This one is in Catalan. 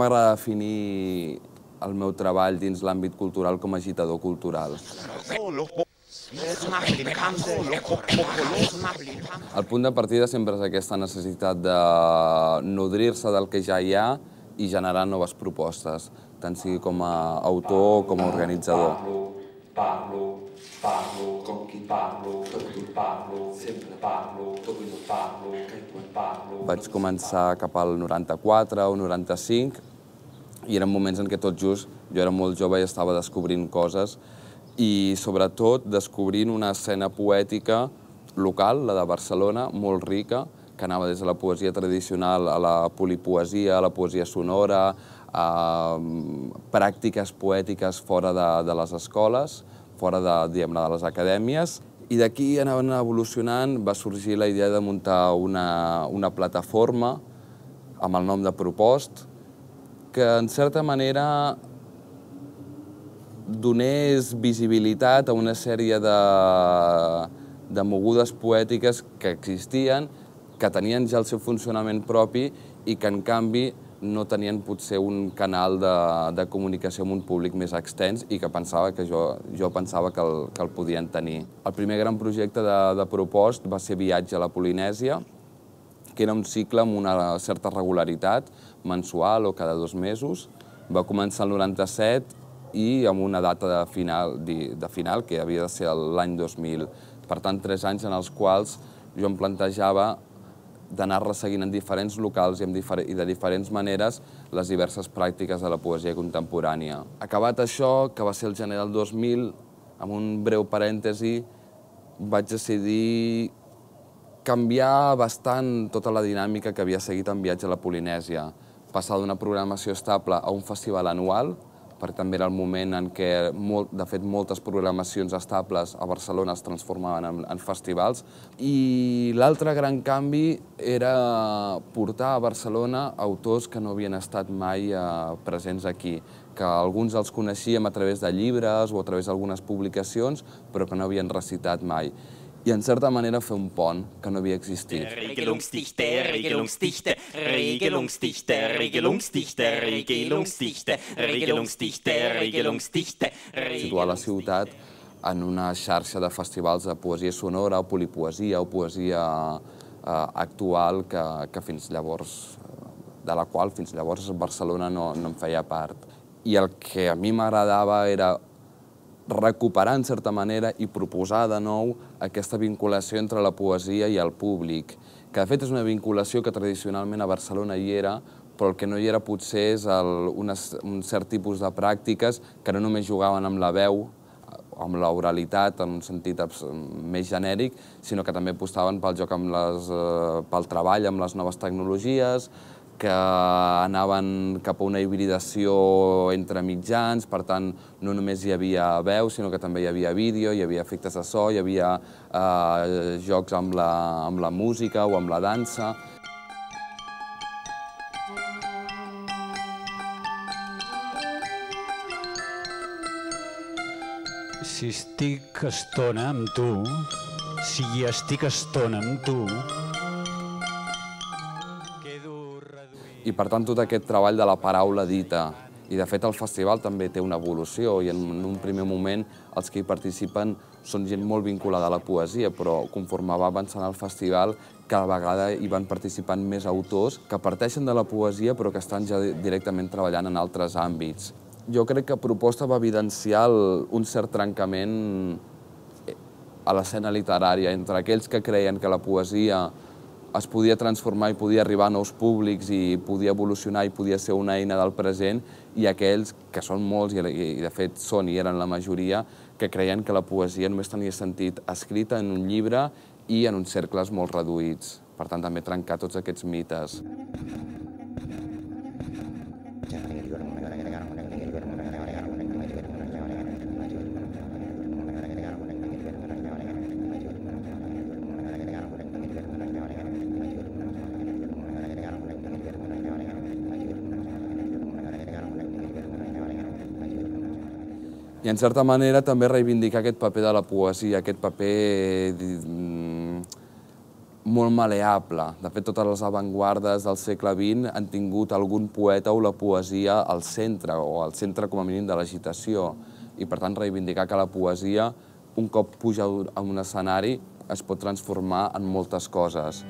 m'agrada definir el meu treball dins l'àmbit cultural com a agitador cultural. El punt de partida sempre és aquesta necessitat de nodrir-se del que ja hi ha i generar noves propostes, tant sigui com a autor com a organitzador. Parlo, com qui parlo, tot qui parlo, sempre parlo, tot i no parlo, quan parlo. Vaig començar cap al 94 o 95 i eren moments en què tot just jo era molt jove i estava descobrint coses i sobretot descobrint una escena poètica local, la de Barcelona, molt rica, que anava des de la poesia tradicional a la polipoesia, a la poesia sonora, a pràctiques poètiques fora de les escoles, fora de les acadèmies. I d'aquí anaven evolucionant, va sorgir la idea de muntar una plataforma amb el nom de Propost, que en certa manera donés visibilitat a una sèrie de mogudes poètiques que existien, que tenien ja el seu funcionament propi i que, en canvi, no tenien potser un canal de comunicació amb un públic més extens i que jo pensava que el podien tenir. El primer gran projecte de Propost va ser Viatge a la Polinèsia, que era un cicle amb una certa regularitat, mensual o cada 2 mesos. Va començar el 97 i amb una data de final, que havia de ser l'any 2000. Per tant, 3 anys en els quals jo em plantejava d'anar-la seguint en diferents locals i de diferents maneres les diverses pràctiques de la poesia contemporània. Acabat això, que va ser el gener del 2000, amb un breu parèntesi, vaig decidir canviar bastant tota la dinàmica que havia seguit en Viatge a la Polinèsia. Passar d'una programació estable a un festival anual, perquè també era el moment en què, de fet, moltes programacions estables a Barcelona es transformaven en festivals. I l'altre gran canvi era portar a Barcelona autors que no havien estat mai presents aquí, que alguns els coneixíem a través de llibres o a través d'algunes publicacions, però que no havien recitat mai. I, en certa manera, fer un pont que no havia existit. Regelungsdichte, Regelungsdichte, Regelungsdichte, Regelungsdichte, Regelungsdichte, Regelungsdichte, Regelungsdichte. Situar la ciutat en una xarxa de festivals de poesia sonora, o polipoesia, o poesia actual, que fins llavors, de la qual fins llavors Barcelona no en feia part. I el que a mi m'agradava era recuperar, en certa manera, i proposar de nou aquesta vinculació entre la poesia i el públic, que de fet és una vinculació que tradicionalment a Barcelona hi era, però el que no hi era potser és un cert tipus de pràctiques que no només jugaven amb la veu, amb l'oralitat en un sentit més genèric, sinó que també apostaven pel joc pel treball amb les noves tecnologies, que anaven cap a una hibridació entre mitjans, per tant, no només hi havia veu, sinó que també hi havia vídeo, hi havia efectes de so, hi havia jocs amb la música o amb la dansa. Si estic estona amb tu, si estic estona amb tu, i, per tant, tot aquest treball de la paraula dita. I, de fet, el festival també té una evolució i, en un primer moment, els que hi participen són gent molt vinculada a la poesia, però conforme va avançant el festival, cada vegada hi van participant més autors que parteixen de la poesia però que estan ja directament treballant en altres àmbits. Jo crec que Proposta va evidenciar un cert trencament a l'escena literària entre aquells que creien que la poesia es podia transformar i podia arribar a nous públics i podia evolucionar i podia ser una eina del present, i aquells, que són molts i de fet són i eren la majoria, que creien que la poesia només tenia sentit escrita en un llibre i en uns cercles molt reduïts. Per tant, també trencar tots aquests mites. I, en certa manera, també reivindicar aquest paper de la poesia, aquest paper molt maleable. De fet, totes les avantguardes del segle XX han tingut algun poeta o la poesia al centre, o al centre com a mínim de l'agitació. I per tant reivindicar que la poesia, un cop puja a un escenari, es pot transformar en moltes coses.